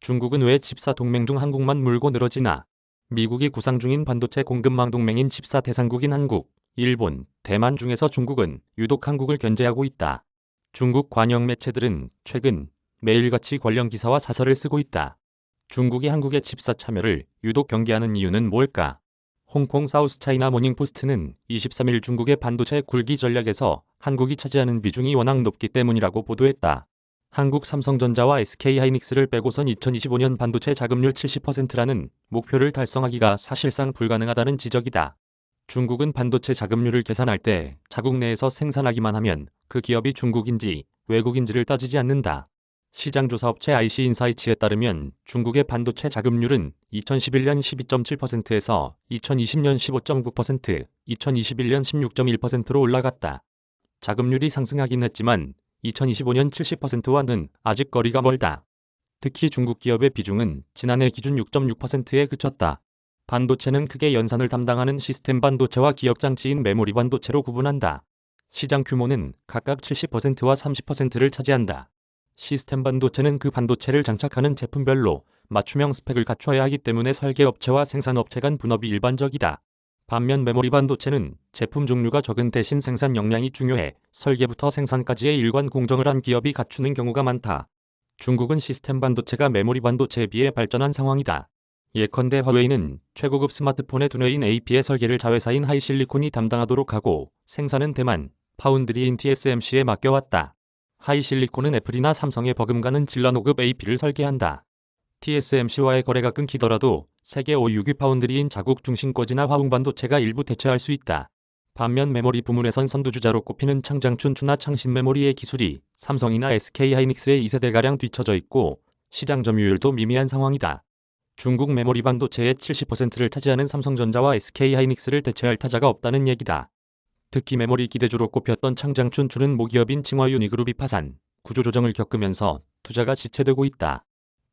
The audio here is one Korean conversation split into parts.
중국은 왜 칩사 동맹 중 한국만 물고 늘어지나? 미국이 구상 중인 반도체 공급망 동맹인 칩사 대상국인 한국, 일본, 대만 중에서 중국은 유독 한국을 견제하고 있다. 중국 관영 매체들은 최근 매일같이 관련 기사와 사설을 쓰고 있다. 중국이 한국의 칩사 참여를 유독 경계하는 이유는 뭘까? 홍콩 사우스차이나 모닝포스트는 23일 중국의 반도체 굴기 전략에서 한국이 차지하는 비중이 워낙 높기 때문이라고 보도했다. 한국 삼성전자와 SK하이닉스를 빼고선 2025년 반도체 자급률 70%라는 목표를 달성하기가 사실상 불가능하다는 지적이다. 중국은 반도체 자급률을 계산할 때 자국 내에서 생산하기만 하면 그 기업이 중국인지 외국인지를 따지지 않는다. 시장조사업체 IC인사이츠에 따르면 중국의 반도체 자급률은 2011년 12.7%에서 2020년 15.9%, 2021년 16.1%로 올라갔다. 자급률이 상승하긴 했지만 2025년 70%와는 아직 거리가 멀다. 특히 중국 기업의 비중은 지난해 기준 6.6%에 그쳤다. 반도체는 크게 연산을 담당하는 시스템 반도체와 기억장치인 메모리 반도체로 구분한다. 시장 규모는 각각 70%와 30%를 차지한다. 시스템 반도체는 그 반도체를 장착하는 제품별로 맞춤형 스펙을 갖춰야 하기 때문에 설계업체와 생산업체 간 분업이 일반적이다. 반면 메모리 반도체는 제품 종류가 적은 대신 생산 역량이 중요해 설계부터 생산까지의 일관 공정을 한 기업이 갖추는 경우가 많다. 중국은 시스템 반도체가 메모리 반도체에 비해 발전한 상황이다. 예컨대 화웨이는 최고급 스마트폰의 두뇌인 AP의 설계를 자회사인 하이실리콘이 담당하도록 하고 생산은 대만, 파운드리인 TSMC에 맡겨왔다. 하이실리콘은 애플이나 삼성에 버금가는 진라노급 AP를 설계한다. TSMC와의 거래가 끊기더라도 세계 5위기 파운드리인 자국 중심거지나 화웅반도체가 일부 대체할 수 있다. 반면 메모리 부문에선 선두주자로 꼽히는 창장춘투나 창신메모리의 기술이 삼성이나 SK하이닉스의 2세대가량 뒤처져 있고 시장 점유율도 미미한 상황이다. 중국 메모리 반도체의 70%를 차지하는 삼성전자와 SK하이닉스를 대체할 타자가 없다는 얘기다. 특히 메모리 기대주로 꼽혔던 창장춘투는 모기업인 칭화유니그룹이 파산, 구조조정을 겪으면서 투자가 지체되고 있다.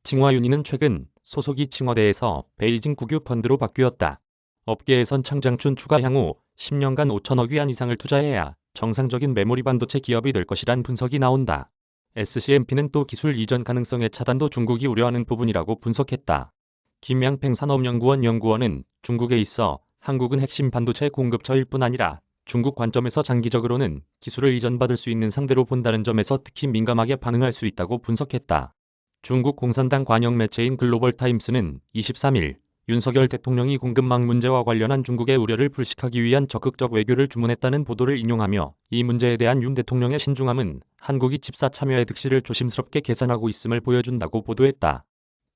칭화유니는 최근 소속이 칭화대에서 베이징 국유 펀드로 바뀌었다. 업계에선 창장춘투가 향후 10년간 5천억 위안 이상을 투자해야 정상적인 메모리 반도체 기업이 될 것이란 분석이 나온다. SCMP는 또 기술 이전 가능성의 차단도 중국이 우려하는 부분이라고 분석했다. 김양팽 산업연구원 연구원은 중국에 있어 한국은 핵심 반도체 공급처일 뿐 아니라 중국 관점에서 장기적으로는 기술을 이전받을 수 있는 상대로 본다는 점에서 특히 민감하게 반응할 수 있다고 분석했다. 중국 공산당 관영 매체인 글로벌타임스는 23일 윤석열 대통령이 공급망 문제와 관련한 중국의 우려를 불식하기 위한 적극적 외교를 주문했다는 보도를 인용하며 이 문제에 대한 윤 대통령의 신중함은 한국이 칩사 참여의 득실을 조심스럽게 계산하고 있음을 보여준다고 보도했다.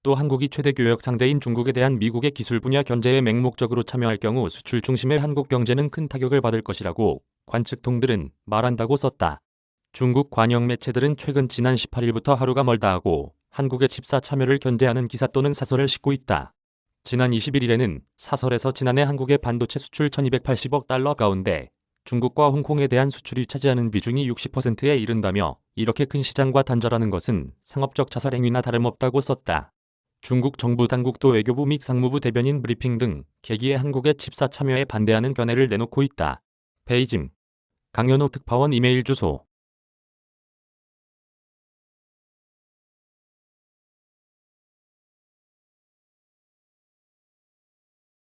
또 한국이 최대 교역 상대인 중국에 대한 미국의 기술 분야 견제에 맹목적으로 참여할 경우 수출 중심의 한국 경제는 큰 타격을 받을 것이라고 관측통들은 말한다고 썼다. 중국 관영 매체들은 최근 지난 18일부터 하루가 멀다 하고 한국의 칩사 참여를 견제하는 기사 또는 사설을 싣고 있다. 지난 21일에는 사설에서 지난해 한국의 반도체 수출 1280억 달러 가운데 중국과 홍콩에 대한 수출이 차지하는 비중이 60%에 이른다며 이렇게 큰 시장과 단절하는 것은 상업적 자살 행위나 다름없다고 썼다. 중국 정부 당국도 외교부 및 상무부 대변인 브리핑 등 계기에 한국의 칩사 참여에 반대하는 견해를 내놓고 있다. 베이징 강연호 특파원 이메일 주소